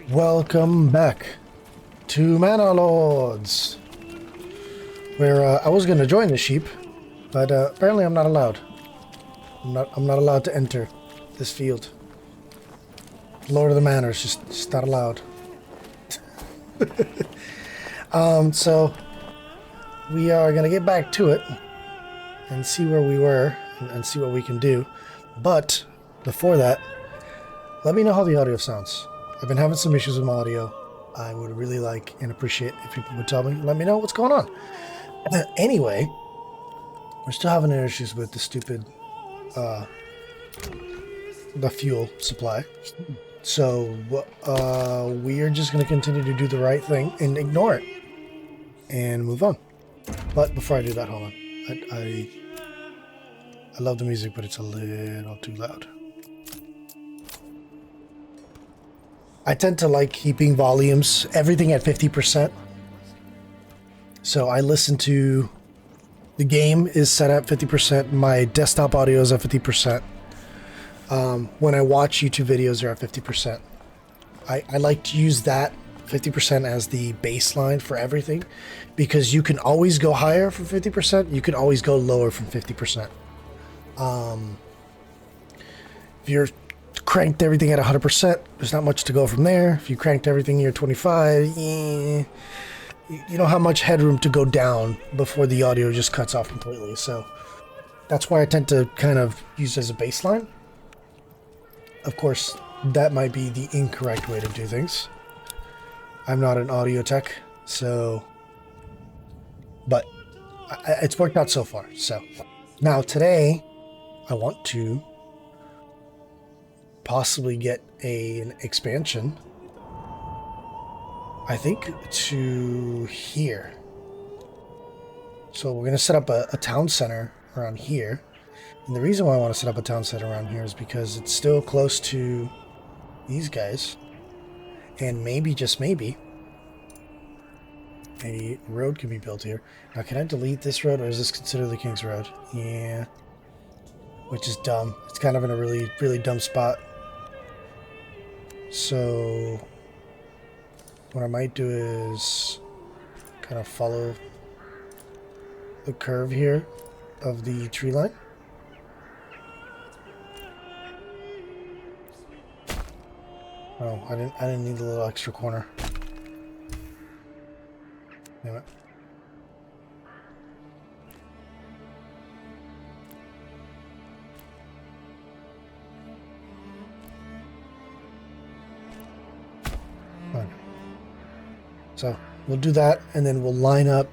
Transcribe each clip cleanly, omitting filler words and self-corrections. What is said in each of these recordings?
Welcome back to Manor Lords, where I was going to join the sheep, but apparently I'm not allowed. I'm not allowed to enter this field. Lord of the Manor is just not allowed. So we are going to get back to it and see where we were and see what we can do. But before that, let me know how the audio sounds. I've been having some issues with my audio. I would really like and appreciate if people would tell me, let me know what's going on. Anyway, we're still having issues with the stupid, the fuel supply. So we are just going to continue to do the right thing and ignore it and move on. But before I do that, hold on. I love the music, but it's a little too loud. I tend to like keeping volumes, everything at 50%. So I listen to, the game is set at 50%. My desktop audio is at 50%. When I watch YouTube videos, they're at 50%. I like to use that 50% as the baseline for everything, because you can always go higher from 50%. You can always go lower from 50%. If you're cranked everything at 100%, there's not much to go from there. If you cranked everything near 25, you don't have much headroom to go down before the audio just cuts off completely. So that's why I tend to kind of use it as a baseline. Of course, that might be the incorrect way to do things. I'm not an audio tech, so, but it's worked out so far. So now today I want to possibly get an expansion, I think, to here. So we're going to set up a town center around here. And the reason why I want to set up a town center around here is because it's still close to these guys. And maybe, just maybe, a road can be built here. Now, can I delete this road, or is this considered the King's Road? Yeah. Which is dumb. It's kind of in a really, really dumb spot. So what I might do is kind of follow the curve here of the tree line. Oh, I didn't need the little extra corner. Damn it. Fine. So we'll do that, and then we'll line up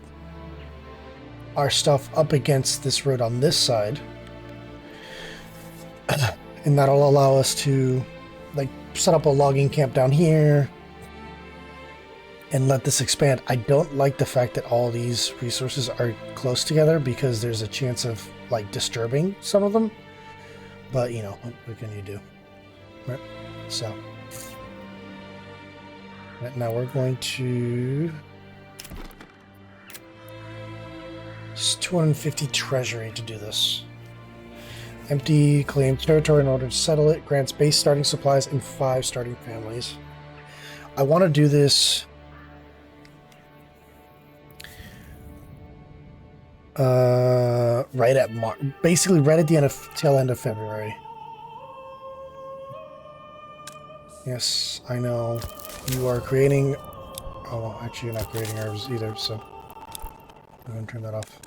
our stuff up against this road on this side. And that'll allow us to like set up a logging camp down here and let this expand. I don't like the fact that all these resources are close together, because there's a chance of like disturbing some of them. But you know, what can you do? Right? So now we're going to, it's 250 treasury to do this. Empty claims territory in order to settle it. Grants base starting supplies and 5 starting families. I want to do this right at basically right at the tail end of February. Yes, I know you are creating. Oh, actually, you're not creating herbs either, so I'm gonna turn that off.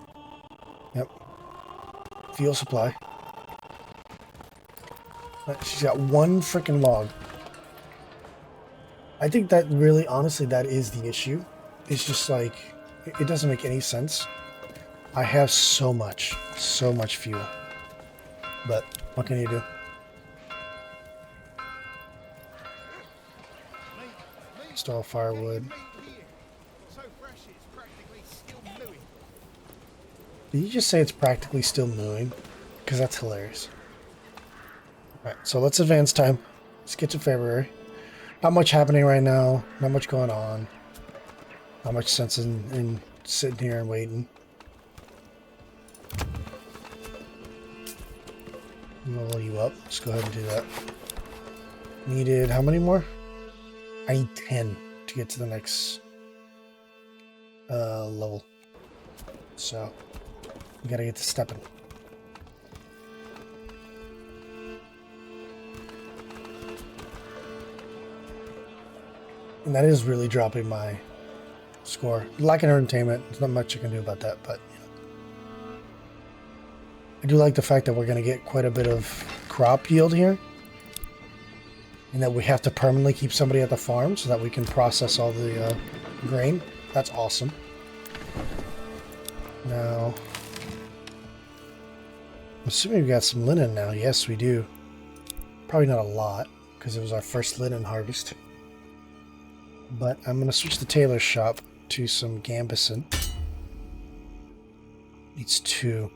Yep. Fuel supply. She's got 1 freaking log. I think that really, honestly, that is the issue. It's just like, it doesn't make any sense. I have so much fuel. But what can you do? Install firewood. Did you just say it's practically still mooing? Because that's hilarious. Alright, so let's advance time. Let's get to February. Not much happening right now. Not much going on. Not much sense in sitting here and waiting. Level you up. Let's go ahead and do that. Needed how many more? I need 10 to get to the next level. So we gotta get to stepping. And that is really dropping my score. Lack of entertainment. There's not much you can do about that, but you know. I do like the fact that we're going to get quite a bit of crop yield here. And that we have to permanently keep somebody at the farm so that we can process all the grain. That's awesome. Now, I'm assuming we got some linen now. Yes, we do. Probably not a lot because it was our first linen harvest. But I'm going to switch the tailor's shop to some gambeson. Needs 2.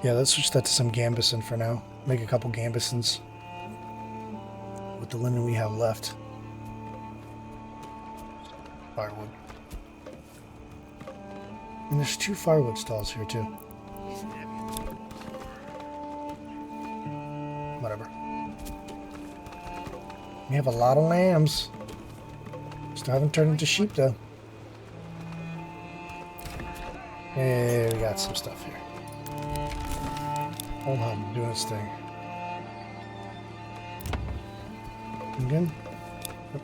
Yeah, let's switch that to some gambeson for now. Make a couple gambesons with the linen we have left. Firewood. And there's 2 firewood stalls here too. Whatever. We have a lot of lambs. Still haven't turned into sheep though. Hey, we got some stuff here. Hold on, doing its thing. Again? Yep.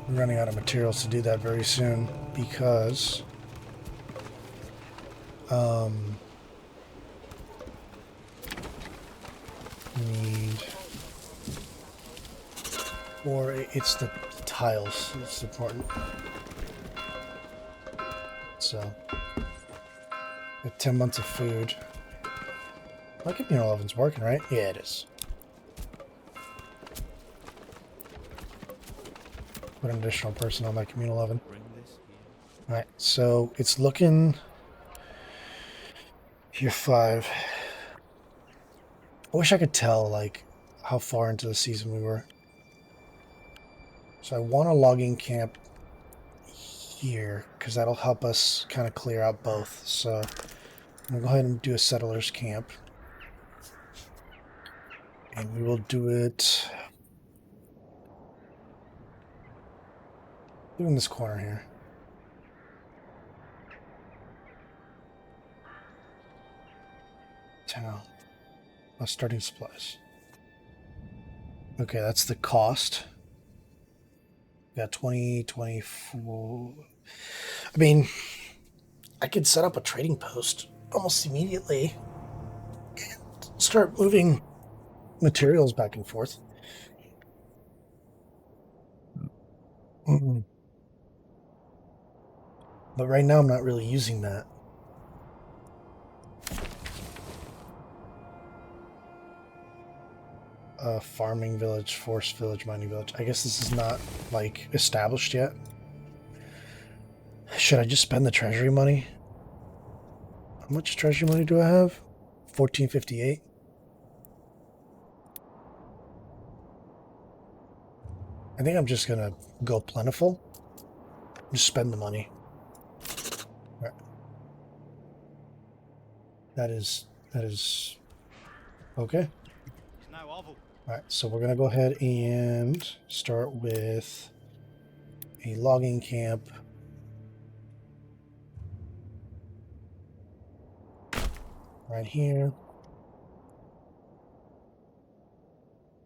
We're running out of materials to do that very soon because we need, or it's the tiles that's important. So, we have 10 months of food. My communal oven's working, right? Yeah, it is. Put an additional person on my communal oven. Alright, so it's looking... Year 5. I wish I could tell, like, how far into the season we were. So I want a logging camp here, because that'll help us kind of clear out both. So I'm going to go ahead and do a settlers camp. And we will do it... in this corner here. Town. Starting supplies. Okay, that's the cost. We got 20, 24. I mean, I could set up a trading post almost immediately and start moving materials back and forth. But right now I'm not really using that. Farming village, forest village, mining village. I guess this is not, like, established yet. Should I just spend the treasury money? How much treasury money do I have? 1458. I think I'm just gonna go plentiful. Just spend the money. Right. That is okay. Alright, so we're gonna go ahead and start with a logging camp. Right here.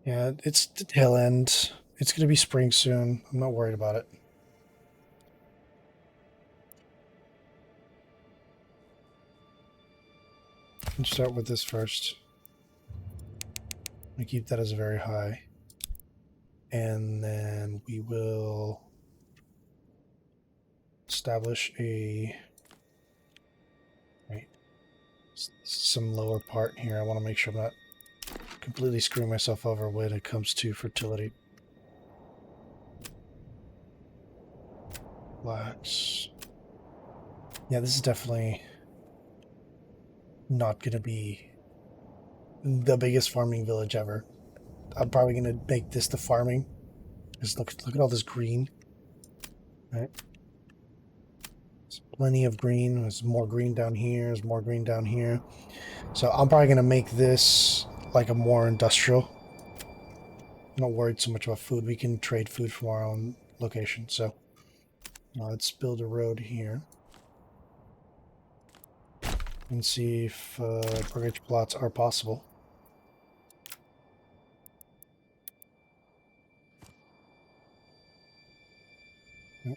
Yeah, it's the tail end. It's gonna be spring soon. I'm not worried about it. Let's start with this first. I keep that as very high. And then we will establish some lower part here. I want to make sure I'm not completely screwing myself over when it comes to fertility. Flax. Yeah, this is definitely not going to be the biggest farming village ever. I'm probably going to make this the farming. Just look at all this green. Right. There's plenty of green. There's more green down here. There's more green down here. So I'm probably going to make this like a more industrial. I'm not worried so much about food. We can trade food from our own location. So let's build a road here. And see if brokerage plots are possible. Yep.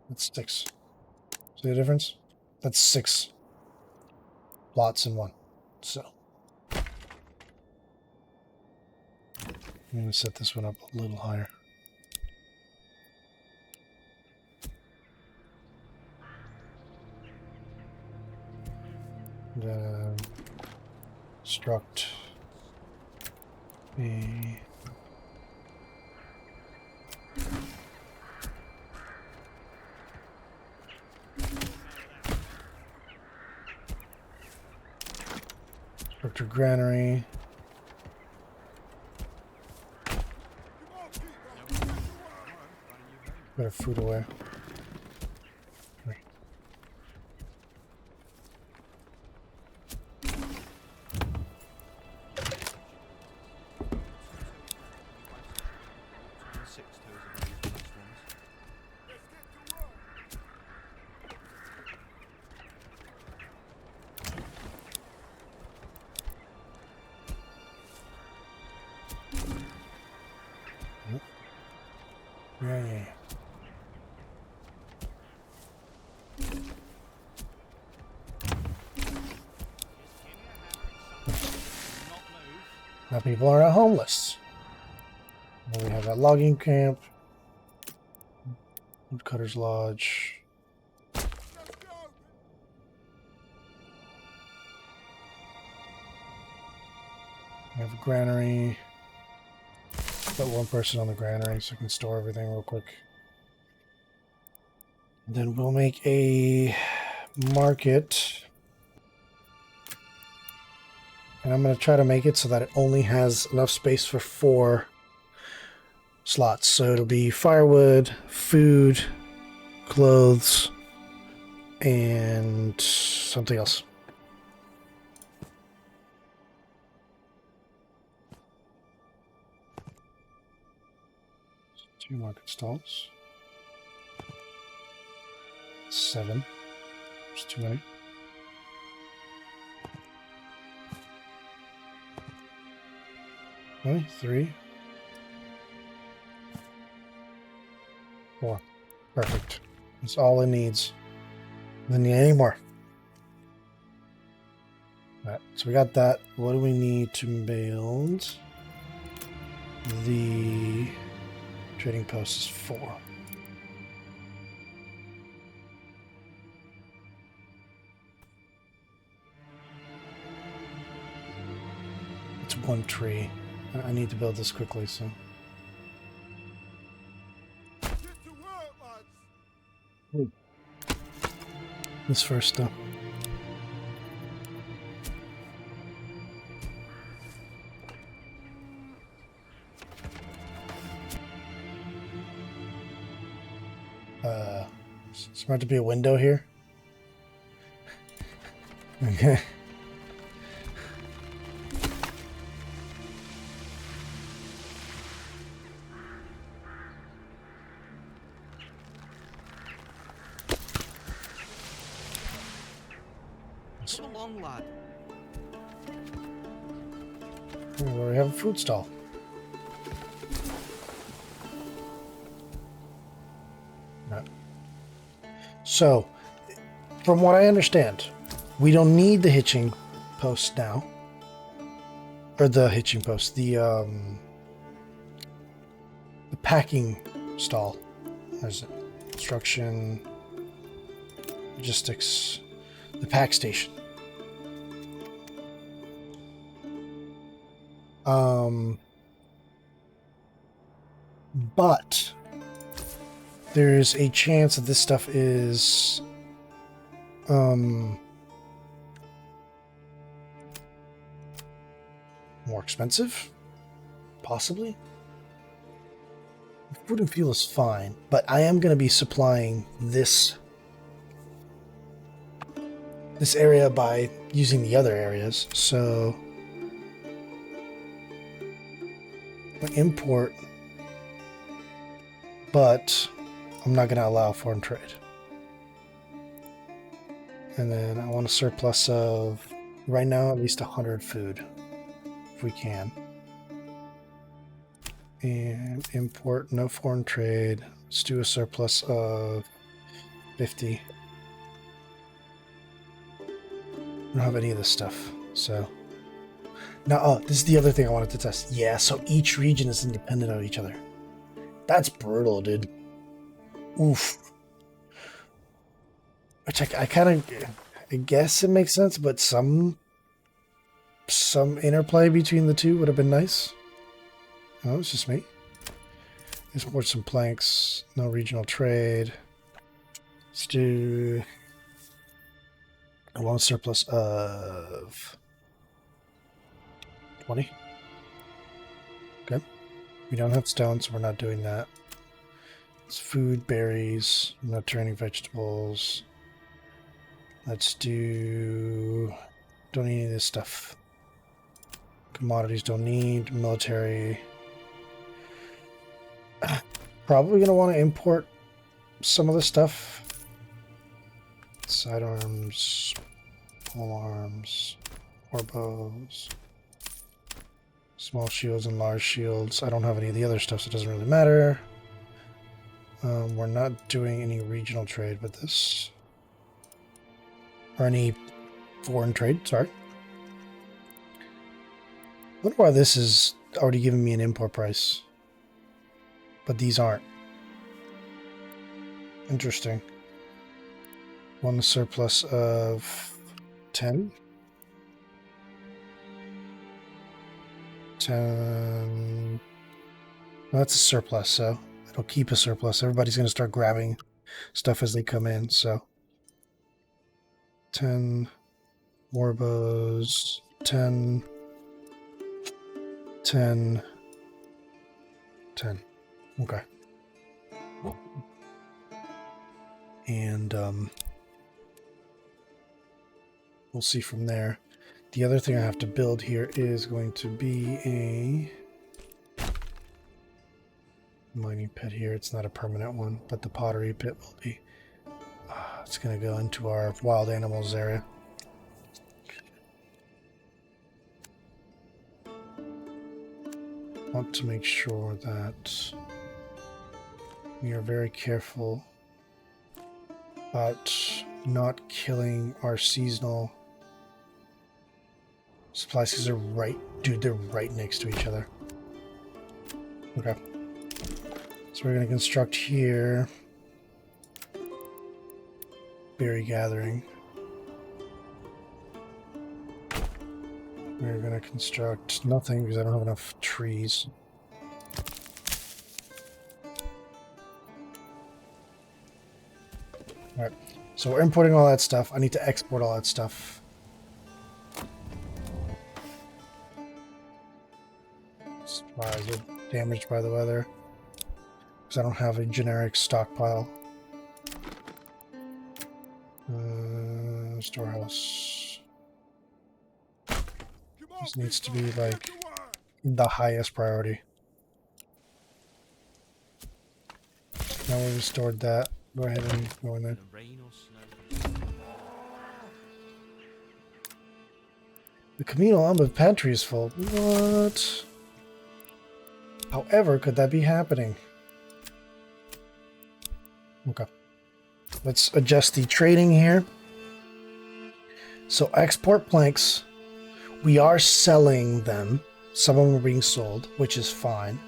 That's 6. See the difference? That's 6 plots in one. So I'm going to set this one up a little higher. Struct a structure granary. Put our food away. Yeah. Now people are not homeless. Well, we have that logging camp, Woodcutter's Lodge. We have a granary. Put one person on the granary so I can store everything real quick. Then we'll make a market. And I'm going to try to make it so that it only has enough space for 4 slots. So it'll be firewood, food, clothes, and something else. Two market stalls. 7. There's too many. Okay, 3. 4. Perfect. That's all it needs. Doesn't need any more. Alright, so we got that. What do we need to build? The trading post is 4. It's 1 tree. I need to build this quickly, so. This first, though. Smart to be a window here. Okay. Come along, lad. We have a food stall. Right. So, from what I understand, we don't need the hitching post now. Or the hitching post, the packing stall. There's construction, logistics, the pack station. But there's a chance that this stuff is More expensive? Possibly. Food and fuel is fine, but I am going to be supplying this area by using the other areas. So import, but I'm not going to allow foreign trade. And then I want a surplus of, right now, at least 100 food, if we can. And import, no foreign trade. Let's do a surplus of 50. I don't have any of this stuff, so. Now, oh, this is the other thing I wanted to test. Yeah, so each region is independent of each other. That's brutal, dude. Oof. Which I kind of, I guess it makes sense, but some interplay between the two would have been nice. Oh, it's just me. Export some planks. No regional trade. Let's do. I want a surplus of 20. Okay. We don't have stone, so we're not doing that. It's food, berries. I'm not turning vegetables. Let's do. Don't need any of this stuff. Commodities don't need. Military. Probably going to want to import some of the stuff. Sidearms, pole arms, war bows, small shields and large shields. I don't have any of the other stuff, so it doesn't really matter. We're not doing any regional trade with this. Or any foreign trade, sorry. I wonder why this is already giving me an import price. But these aren't. Interesting. One surplus of 10. 10. Well, that's a surplus, so it'll keep a surplus. Everybody's going to start grabbing stuff as they come in, so. 10 war bows. 10. 10. 10. Okay. And we'll see from there. The other thing I have to build here is going to be a mining pit here. It's not a permanent one, but the pottery pit will be. It's going to go into our wild animals area. I want to make sure that we are very careful about not killing our seasonal supplies because they're right, dude, they're right next to each other. Okay. So we're going to construct here. Berry gathering. We're going to construct nothing because I don't have enough trees. Alright, so we're importing all that stuff. I need to export all that stuff. Supplies are damaged by the weather because I don't have a generic stockpile. Storehouse. This needs to be like the highest priority. Now we've restored that. Go ahead and go in there. The communal armored pantry is full. What? However, could that be happening? Okay. Let's adjust the trading here. So export planks. We are selling them. Some of them are being sold, which is fine.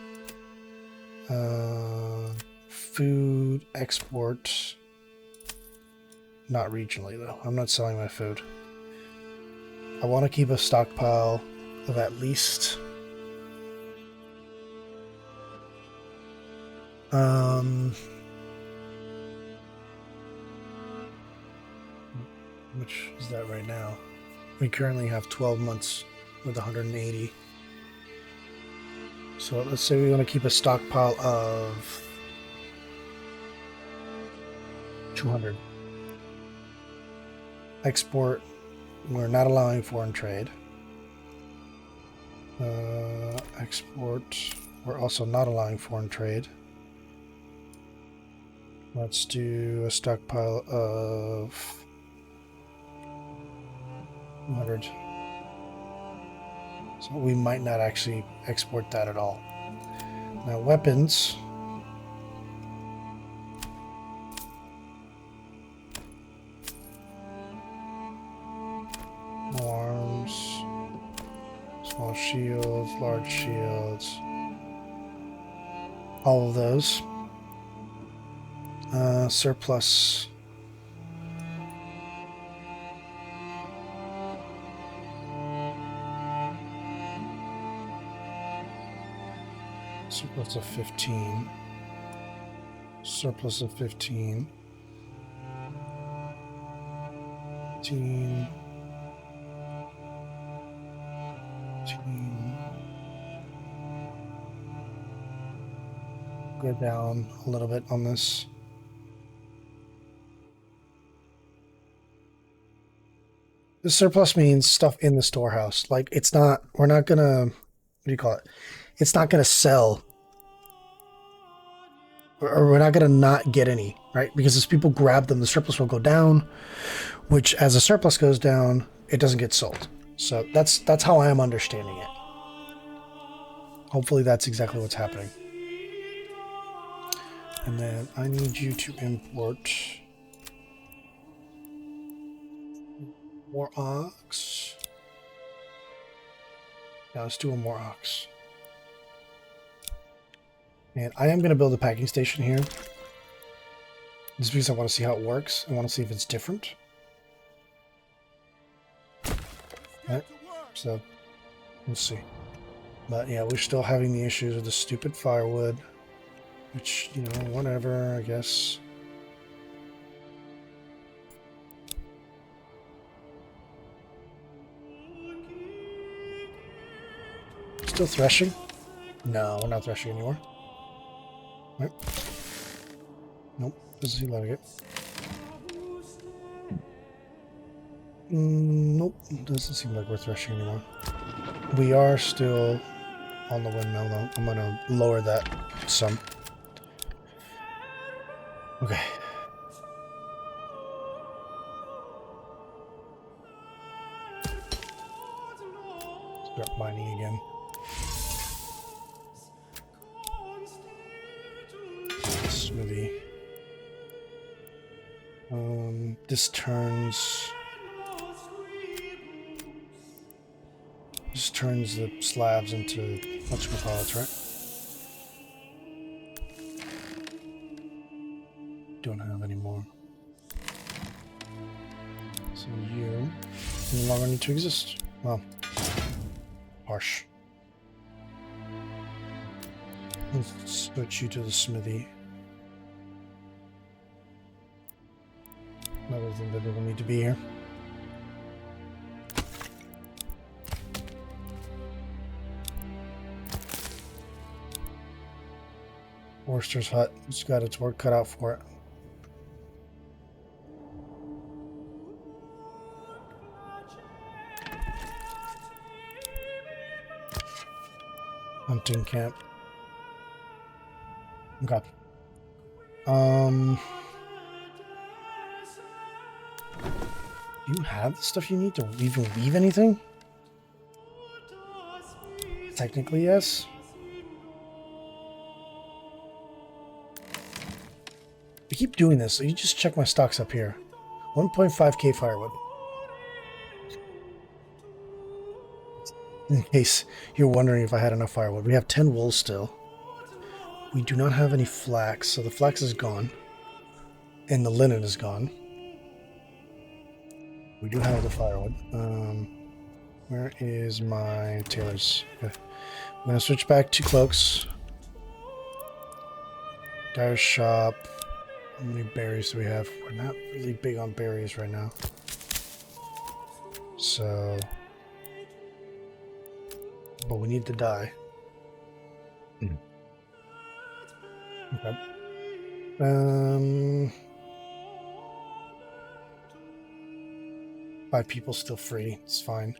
Food export. Not regionally, though. I'm not selling my food. I want to keep a stockpile of at least... which is that right now? We currently have 12 months with 180. So let's say we want to keep a stockpile of 200. Export, we're not allowing foreign trade. Export, we're also not allowing foreign trade. Let's do a stockpile of 200. So we might not actually export that at all. Now weapons. Arms. Small shields, large shields. All of those. Surplus. Surplus of 15. Surplus of 15. 15. 15. Go down a little bit on this. The surplus means stuff in the storehouse. Like, it's not, we're not gonna, what do you call it? It's not gonna sell. Or we're not gonna not get any, right? Because as people grab them, the surplus will go down, which as the surplus goes down, it doesn't get sold. So that's how I am understanding it. Hopefully that's exactly what's happening. And then I need you to import more ox. Now let's do a more ox. And I am going to build a packing station here. Just because I want to see how it works. I want to see if it's different. Right? So, we'll see. But yeah, we're still having the issues with the stupid firewood. Which, you know, whatever, I guess. Still threshing? No, we're not threshing anymore. Right. Nope, doesn't seem like it. Nope, doesn't seem like we're threshing anymore. We are still on the windmill though. I'm gonna lower that some. Okay. Start mining again. Smithy. This turns the slabs into whatchamacallits, right? Don't have any more. So you no longer need to exist. Well, harsh. Let's switch you to the smithy. Another thing that doesn't need to be here. Forster's hut. It's got its work cut out for it. Hunting camp. Okay. Do you have the stuff you need to even weave anything? Technically, yes. I keep doing this, so you just check my stocks up here. 1.5k firewood. In case you're wondering if I had enough firewood. We have 10 wool still. We do not have any flax, so the flax is gone. And the linen is gone. We do have the firewood. Where is my tailors? Okay. I'm going to switch back to cloaks. Dyer's shop. How many berries do we have? We're not really big on berries right now. So... but we need to dye. Okay. 5 people still free. It's fine.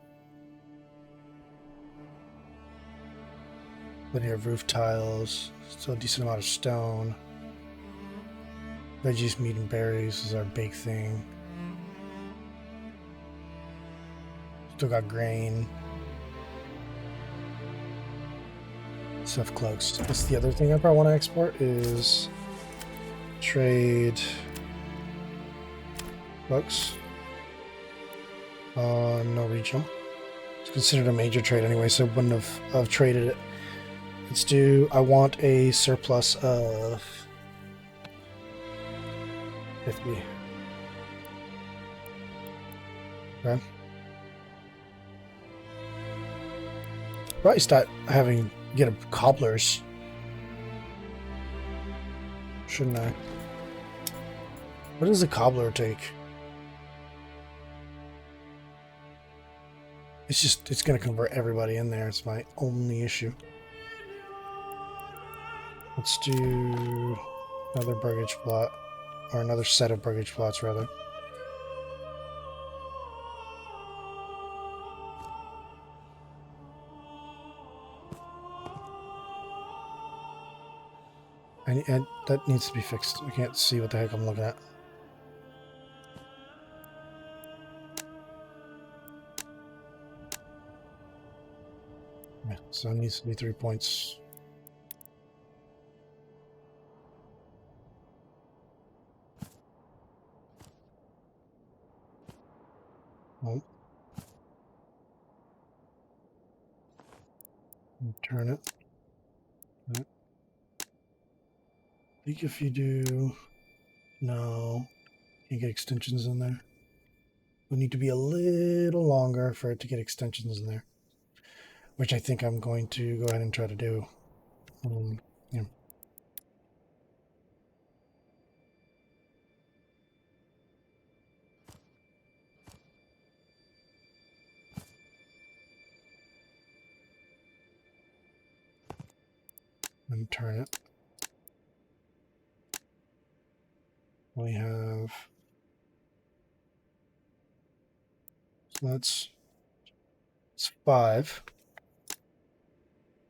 Linear roof tiles. Still a decent amount of stone. Veggies, meat, and berries is our big thing. Still got grain. Stuff cloaks. That's the other thing I probably want to export is trade cloaks. No regional. It's considered a major trade anyway, so I wouldn't have traded it. Let's do. I want a surplus of 50. Okay. Probably start get a cobblers. Shouldn't I? What does a cobbler take? It's gonna convert everybody in there. It's my only issue. Let's do another burgage plot, or another set of burgage plots rather. And that needs to be fixed. I can't see what the heck I'm looking at. Yeah, so it needs to be 3 points. Oh. Turn it. I think if you do... No. You get extensions in there. We need to be a little longer for it to get extensions in there. Which I think I'm going to go ahead and try to do. Yeah. And turn it. We have... So it's 5.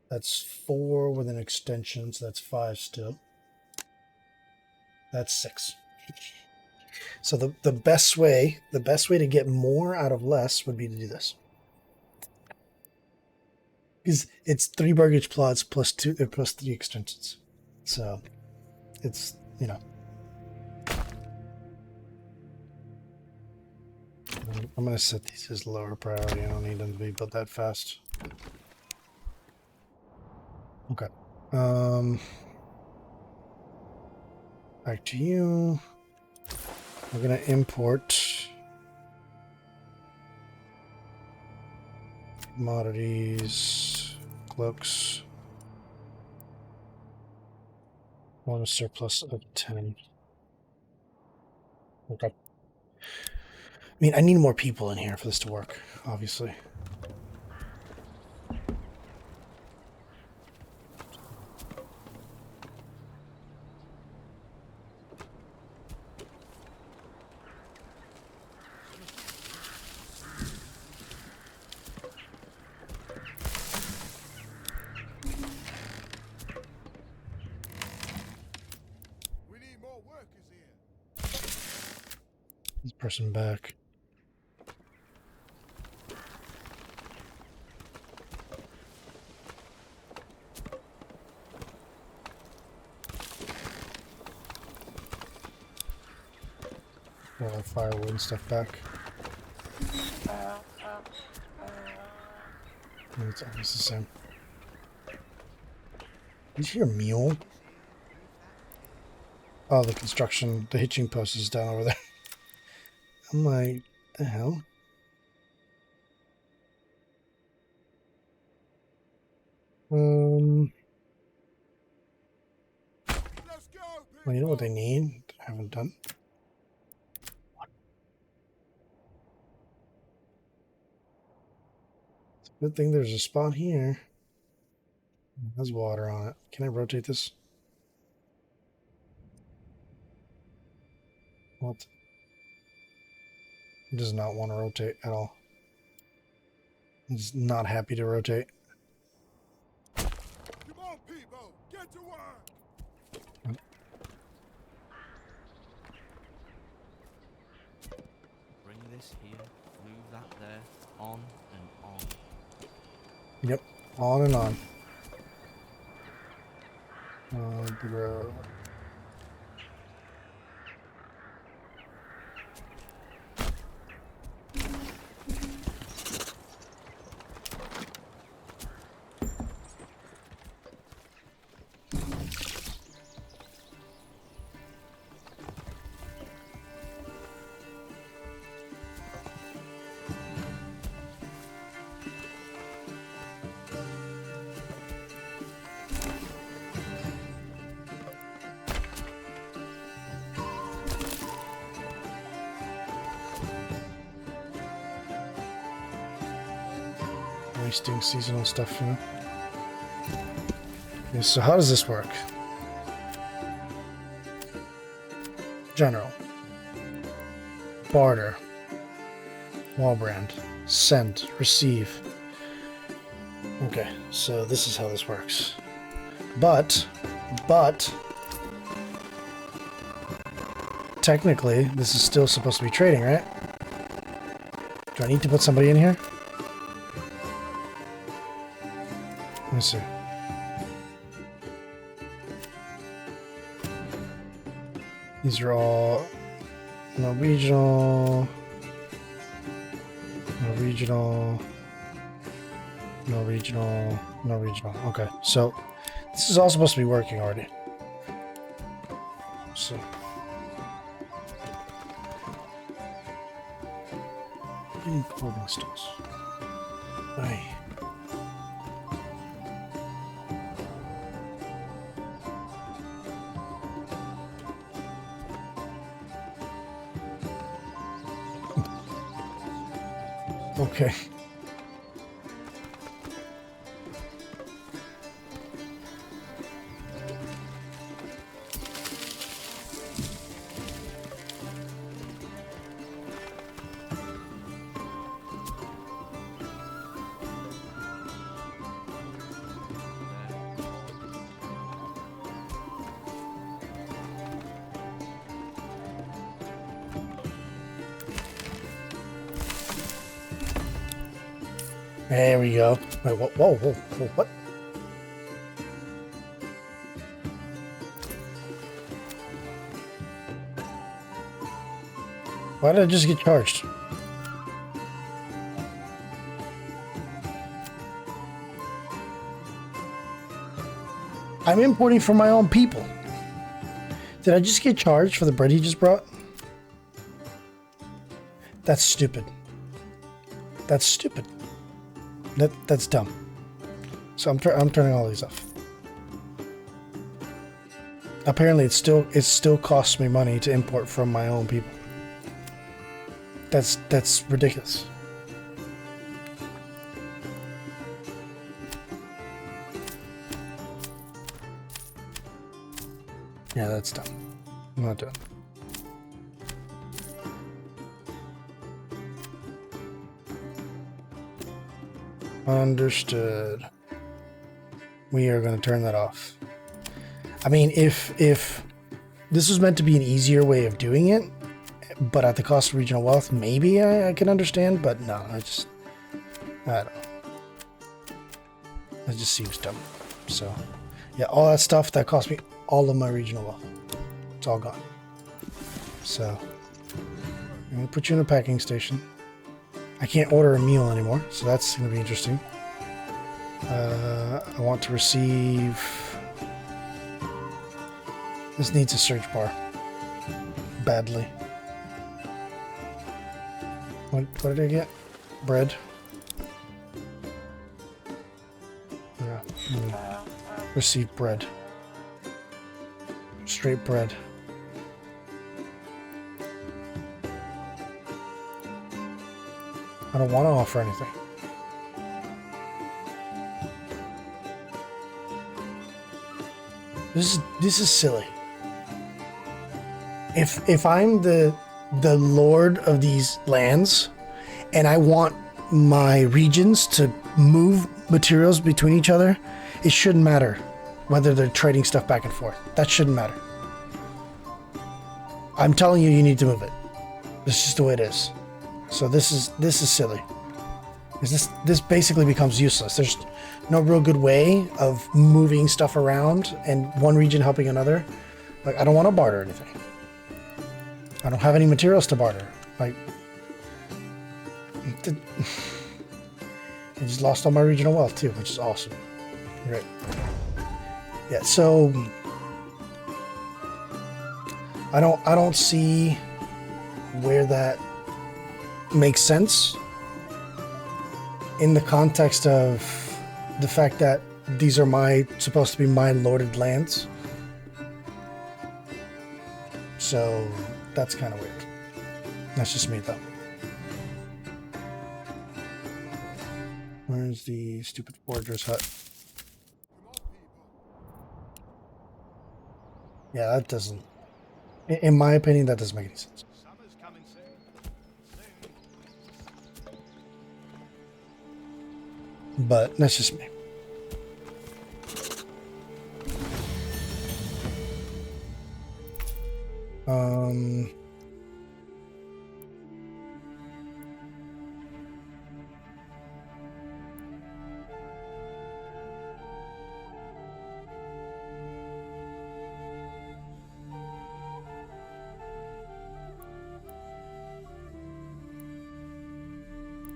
That's 4 with an extension, so that's 5 still. That's 6. So the best way to get more out of less would be to do this. Because it's 3 burgage plots plus 3 extensions. So it's, you know. I'm going to set these as lower priority. I don't need them to be built that fast. Okay. Back to you. We're going to import commodities, cloaks. I want a surplus of 10. Okay. I mean, I need more people in here for this to work, obviously. This person back. Firewood and stuff back. It's almost the same. Did you hear a mule? Oh, the construction, the hitching post is down over there. I'm like, the hell? Well, you know what they need? I haven't done. It's a good thing there's a spot here. There's water on it. Can I rotate this? What? It does not want to rotate at all. It's not happy to rotate. Come on, people, get to work. Bring this here, move that there, on and on. Yep, on and on. Bro. Wasting seasonal stuff, you know? Okay, so how does this work? General. Barter. Wallbrand. Send. Receive. Okay, so this is how this works. But, technically, this is still supposed to be trading, right? Do I need to put somebody in here? Let me see. These are all no regional. Okay, so this is all supposed to be working already. So clothing stores. Aye. Okay. There we go. Wait, whoa, what? Why did I just get charged? I'm importing from my own people. Did I just get charged for the bread he just brought? That's stupid. That's stupid. That's dumb. So I'm turning all these off. Apparently, it still costs me money to import from my own people. That's ridiculous. Yeah, that's dumb. I'm not doing it. Understood. We are going to turn that off. I mean, if this was meant to be an easier way of doing it, but at the cost of regional wealth, maybe I can understand, but no, I don't know. That just seems dumb. So, yeah, all that stuff, that cost me all of my regional wealth. It's all gone. So, I'm going to put you in a packing station. I can't order a meal anymore, so that's going to be interesting. I want to receive... This needs a search bar. Badly. What did I get? Bread. Yeah. Receive bread. Straight bread. I don't want to offer anything. This is silly. If I'm the lord of these lands and I want my regions to move materials between each other, it shouldn't matter whether they're trading stuff back and forth. That shouldn't matter. I'm telling you, you need to move it. This is just the way it is. So this is silly. This basically becomes useless. There's no real good way of moving stuff around and one region helping another. Like, I don't want to barter anything. I don't have any materials to barter. Like, I just lost all my regional wealth too, which is awesome. Great. Yeah, so I don't see where that makes sense in the context of the fact that these are supposed to be my lorded lands. So that's kind of weird. That's just me though. Where's the stupid forager's hut? Yeah, that doesn't... In my opinion, that doesn't make any sense. Summer's coming soon. But that's just me.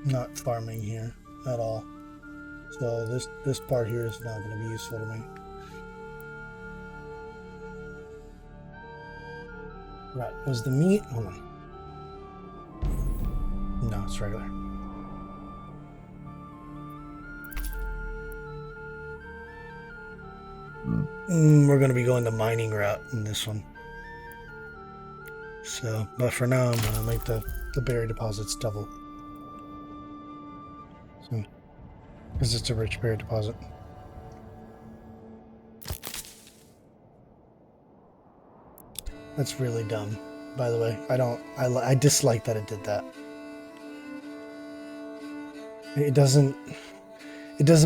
Not farming here at all. So this part here is not going to be useful to me. Right, was the meat? Hold on. No, it's regular. We're going to be going the mining route in this one. So, but for now, I'm going to make the berry deposits double. So, because it's a rich berry deposit. That's really dumb, by the way. I dislike that it did that. It doesn't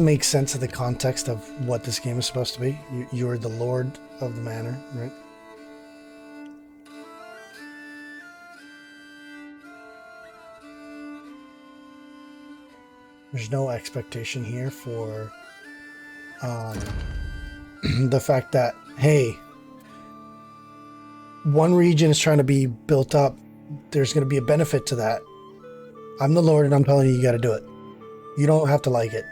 make sense of the context of what this game is supposed to be. You're the lord of the manor, right? There's no expectation here for the fact that, hey, one region is trying to be built up. There's going to be a benefit to that. I'm the Lord and I'm telling you, you got to do it. You don't have to like it.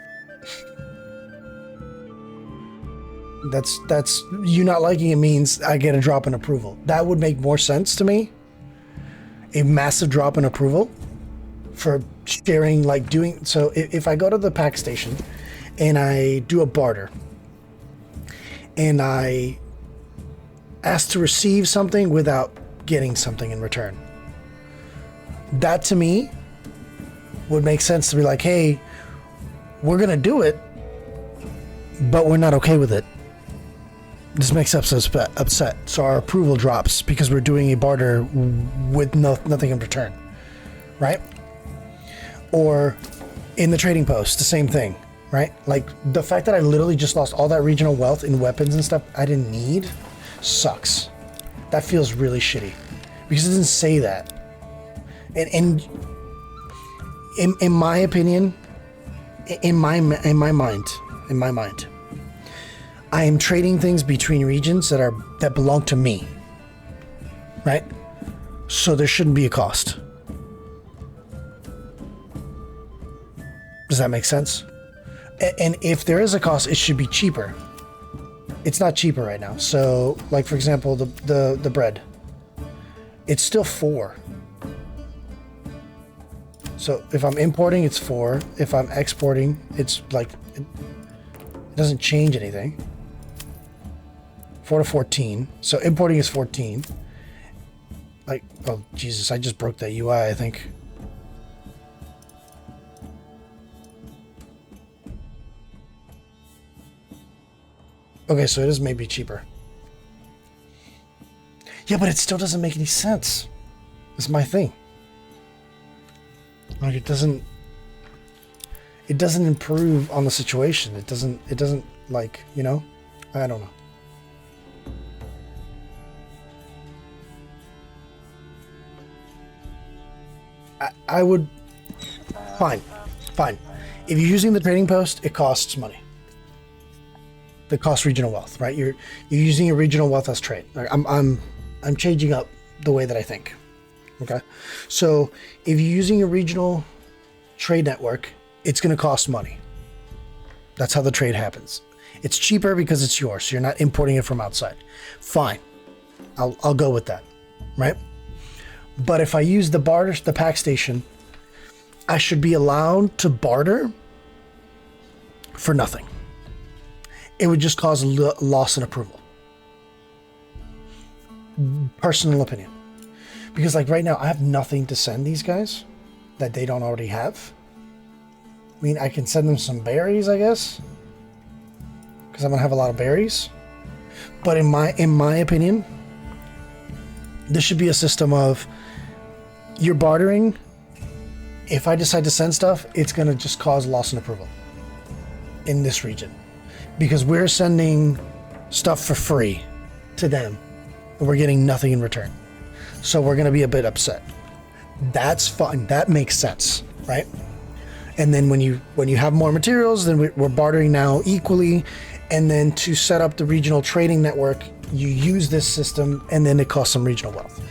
That's you not liking it means I get a drop in approval. That would make more sense to me. A massive drop in approval for sharing, like doing. So if I go to the pack station and I do a barter and I ask to receive something without getting something in return, that to me would make sense to be like, hey, we're gonna do it, but we're not okay with it. This makes us upset, so our approval drops because we're doing a barter with nothing in return, right? Or in the trading post, the same thing, right? Like the fact that I literally just lost all that regional wealth in weapons and stuff I didn't need sucks. That feels really shitty because it didn't say that. And in my opinion, in my mind, I am trading things between regions that belong to me, right? So there shouldn't be a cost. Does that make sense? And if there is a cost, it should be cheaper. It's not cheaper right now. So, like for example, the bread, it's still 4. So if I'm importing, it's 4. If I'm exporting, it's like it doesn't change anything. 4 to 14. So importing is 14. Like, oh Jesus, I just broke that UI, I think. Okay, so it is maybe cheaper. Yeah, but it still doesn't make any sense. It's my thing. Like it doesn't improve on the situation. It doesn't like, you know? I don't know. I would fine. If you're using the trading post, it costs money. It costs regional wealth, right? You're using a regional wealth as trade. Like I'm changing up the way that I think. Okay, so if you're using a regional trade network, it's going to cost money. That's how the trade happens. It's cheaper because it's yours. So you're not importing it from outside. Fine, I'll go with that, right? But if I use the pack station, I should be allowed to barter for nothing. It would just cause a loss in approval. Personal opinion. Because like right now, I have nothing to send these guys that they don't already have. I mean, I can send them some berries, I guess, because I'm gonna have a lot of berries. But in my opinion, this should be a system of you're bartering. If I decide to send stuff, it's gonna just cause loss in approval in this region, because we're sending stuff for free to them, and we're getting nothing in return. So we're gonna be a bit upset. That's fine. That makes sense, right? And then when you have more materials, then we're bartering now equally. And then to set up the regional trading network, you use this system, and then it costs some regional wealth.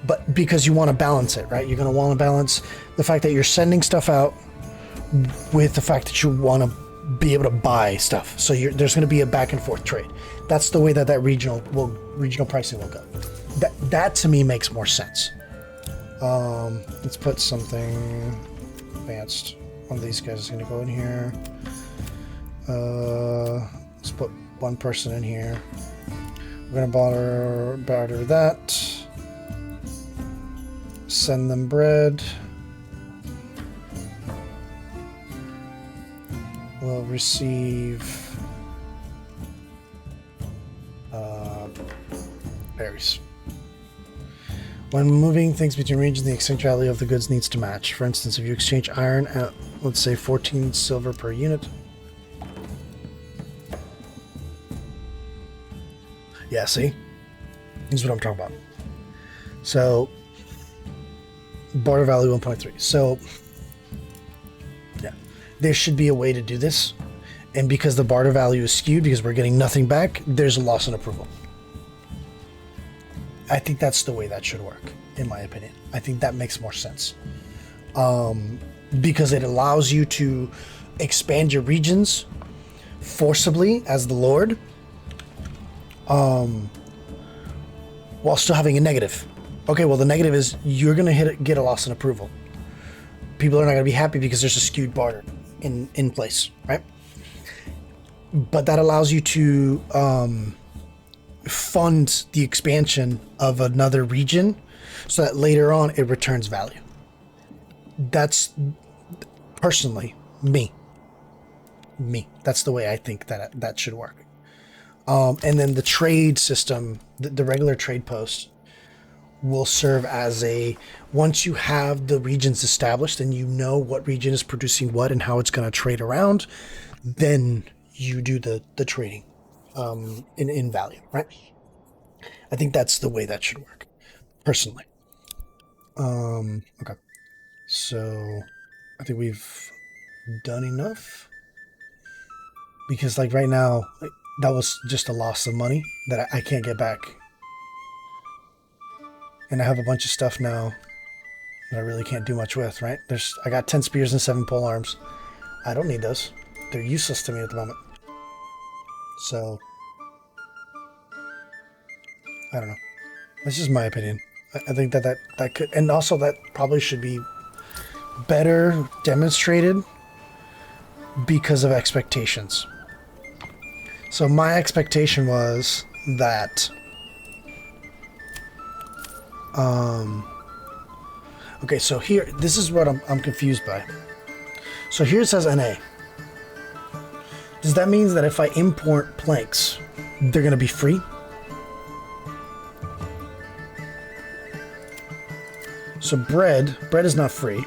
But because you want to balance it, right? You're going to want to balance the fact that you're sending stuff out with the fact that you want to be able to buy stuff. So there's going to be a back and forth trade. That's the way that regional pricing will go. That to me makes more sense. Let's put something advanced. One of these guys is going to go in here. Let's put one person in here. We're going to barter that. Send them bread. We'll receive berries. When moving things between regions, the exchange value of the goods needs to match. For instance, if you exchange iron at, let's say, 14 silver per unit. Yeah, see? This is what I'm talking about. So, barter value 1.3. So, yeah, there should be a way to do this. And because the barter value is skewed, because we're getting nothing back, there's a loss in approval. I think that's the way that should work, in my opinion. I think that makes more sense. Because it allows you to expand your regions forcibly as the Lord, while still having a negative. Okay, well, the negative is you're going to get a loss in approval. People are not going to be happy because there's a skewed barter in place, right? But that allows you to fund the expansion of another region so that later on it returns value. That's personally me. That's the way I think that should work. And then the trade system, the regular trade post, will serve as once you have the regions established and you know what region is producing what and how it's going to trade around, then you do the trading in value, right? I think that's the way that should work, personally. Okay. So I think we've done enough, because like right now, that was just a loss of money that I can't get back. And I have a bunch of stuff now that I really can't do much with, right? I got 10 spears and 7 pole arms. I don't need those. They're useless to me at the moment. So, I don't know. That's just my opinion. I think that could, and also that probably should be better demonstrated because of expectations. So my expectation was that okay, so here, this is what I'm confused by. So here it says NA. Does that mean that if I import planks, they're going to be free? So bread is not free.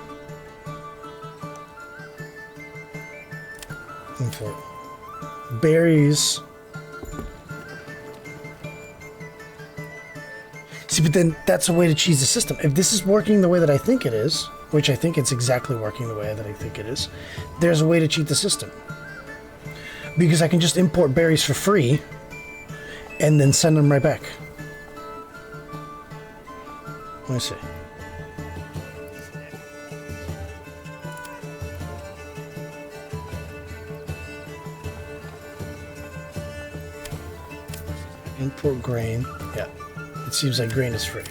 Import. Berries. See, but then that's a way to cheese the system. If this is working the way that I think it is, which I think it's exactly working the way that I think it is, there's a way to cheat the system. Because I can just import berries for free and then send them right back. Let me see. Import grain. Yeah. It seems like grain is free.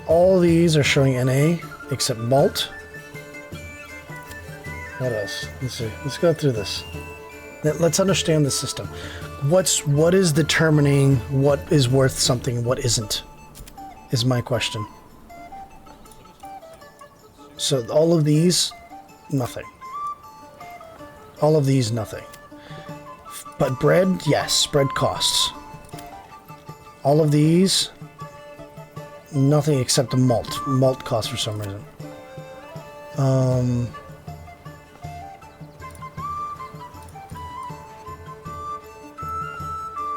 All these are showing NA except malt. What else? Let's see. Let's go through this. Let's understand the system. What is determining what is worth something and what isn't? Is my question. So all of these, nothing. All of these, nothing. But bread, yes, bread costs. All of these, nothing except the malt. Malt costs for some reason.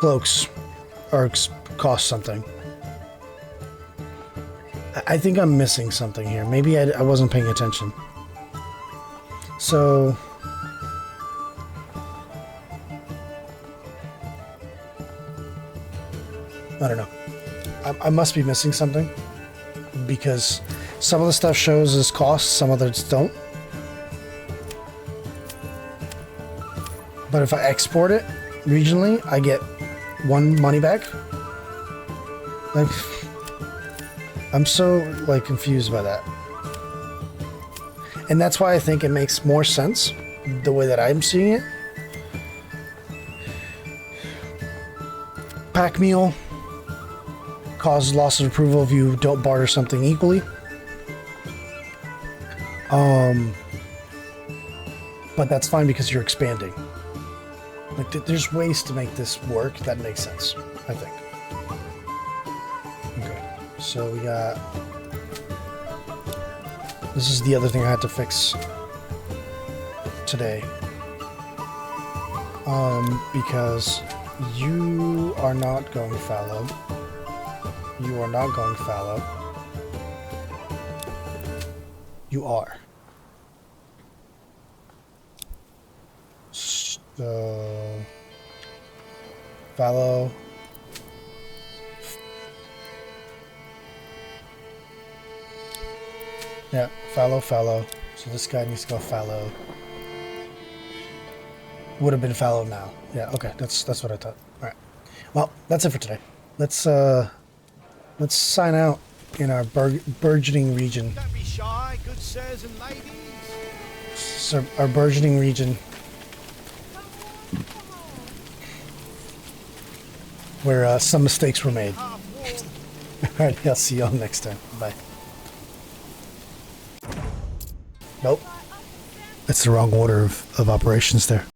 Cloaks cost something. I think I'm missing something here. Maybe I wasn't paying attention. So I don't know. I must be missing something because some of the stuff shows as costs, some others don't. But if I export it regionally, I get one money back. Like, I'm so like confused by that. And that's why I think it makes more sense the way that I'm seeing it. Pack meal causes loss of approval if you don't barter something equally. But that's fine because you're expanding. Like, there's ways to make this work that makes sense, I think. Okay, so we got... This is the other thing I had to fix today. Because you are not going fallow. You are not going fallow. You are. So, fallow. Yeah, fallow. So this guy needs to go fallow. Would have been fallow now. Yeah, okay, that's what I thought. All right. Well, that's it for today. Let's sign out in our burgeoning region. Don't be shy, good sirs and ladies. So our burgeoning region. Where some mistakes were made. Alright, I'll see y'all next time. Bye. Nope. That's the wrong order of operations there.